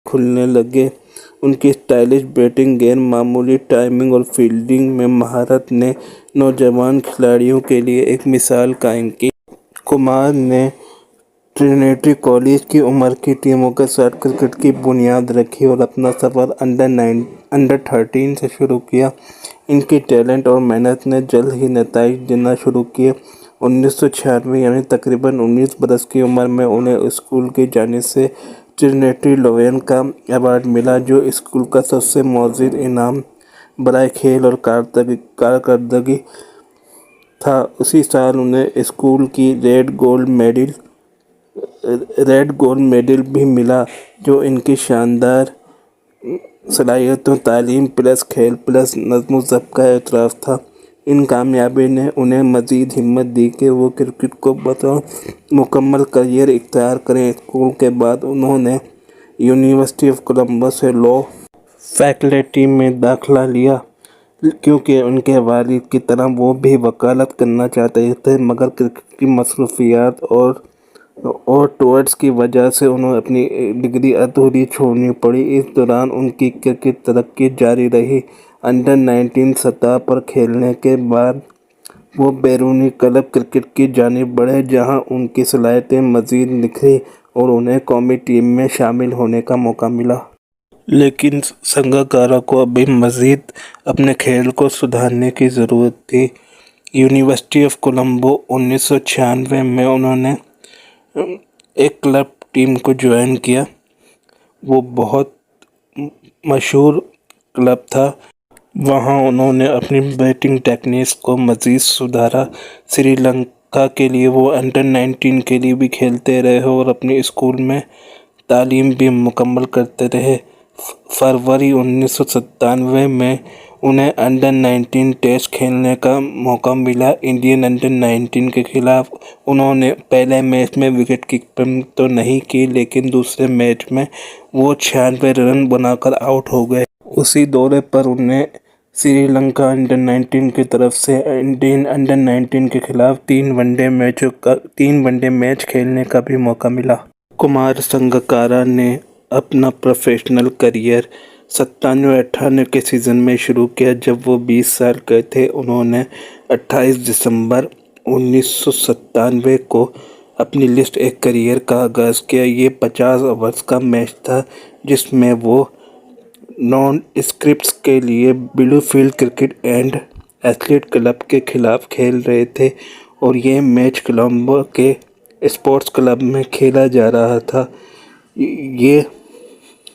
کھلنے لگے۔ ان کی اسٹائلش بیٹنگ، غیر معمولی ٹائمنگ اور فیلڈنگ میں مہارت نے نوجوان کھلاڑیوں کے لیے ایک مثال قائم کی۔ کمار نے ٹرینیٹی کالج کی عمر کی ٹیموں کے ساتھ کرکٹ کی بنیاد رکھی اور اپنا سفر انڈر 13 سے شروع کیا۔ ان کی ٹیلنٹ اور محنت نے جلد ہی نتائج دینا شروع کیے۔ 1996 یعنی تقریباً 19 برس کی عمر میں انہیں اسکول کی جانب سے ٹرینیٹی لوین کا ایوارڈ ملا، جو اسکول کا سب سے معزز انعام برائے کھیل اور کارکردگی تھا۔ اسی سال انہیں اسکول کی ریڈ گولڈ میڈل بھی ملا، جو ان کی شاندار صلاحیتوں، تعلیم پلس کھیل پلس نظم و ضبط کا اعتراف تھا۔ ان کامیابی نے انہیں مزید ہمت دی کہ وہ کرکٹ کو بطور مکمل کیریئر اختیار کریں۔ اسکول کے بعد انہوں نے یونیورسٹی آف کولمبو سے لاء فیکلٹی میں داخلہ لیا، کیونکہ ان کے والد کی طرح وہ بھی وکالت کرنا چاہتے تھے، مگر کرکٹ کی مصروفیات اور ٹورز کی وجہ سے انہیں اپنی ڈگری ادھوری چھوڑنی پڑی۔ اس دوران ان کی کرکٹ ترقی جاری رہی۔ انڈر 19 سطح پر کھیلنے کے بعد وہ بیرونی کلب کرکٹ کی جانب بڑھے، جہاں ان کی صلاحیتیں مزید نکھریں اور انہیں قومی ٹیم میں شامل ہونے کا موقع ملا۔ لیکن سنگاکارا کو ابھی مزید اپنے کھیل کو سدھارنے کی ضرورت تھی۔ یونیورسٹی آف کولمبو 1996 میں انہوں نے ایک کلب ٹیم کو جوائن کیا۔ وہ بہت مشہور کلب تھا۔ وہاں انہوں نے اپنی بیٹنگ ٹیکنیکس کو مزید سدھارا۔ سری لنکا کے لیے وہ انڈر 19 کے لیے بھی کھیلتے رہے اور اپنی اسکول میں تعلیم بھی مکمل کرتے رہے۔ فروری 1997 میں انہیں انڈر 19 ٹیسٹ کھیلنے کا موقع ملا۔ انڈین انڈر 19 کے خلاف انہوں نے پہلے میچ میں وکٹ کیپنگ تو نہیں کی، لیکن دوسرے میچ میں وہ 96 رن بنا کر آؤٹ ہو گئے۔ اسی دورے پر انہیں سری لنکا انڈر 19 کی طرف سے انڈین انڈر 19 کے خلاف 3 ون ڈے میچ کھیلنے کا بھی موقع ملا۔ کمار سنگاکارا نے اپنا پروفیشنل کیریئر 97-98 کے سیزن میں شروع کیا، جب وہ 20 سال کے تھے۔ انہوں نے 28 دسمبر 1997 کو اپنی لسٹ اے کیریئر کا آغاز کیا۔ یہ 50 اوورز کا میچ تھا، جس میں وہ نان اسکرپٹس کے لیے blue field cricket and athlete club کے خلاف کھیل رہے تھے، اور یہ میچ کولمبو کے اسپورٹس کلب میں کھیلا جا رہا تھا۔ یہ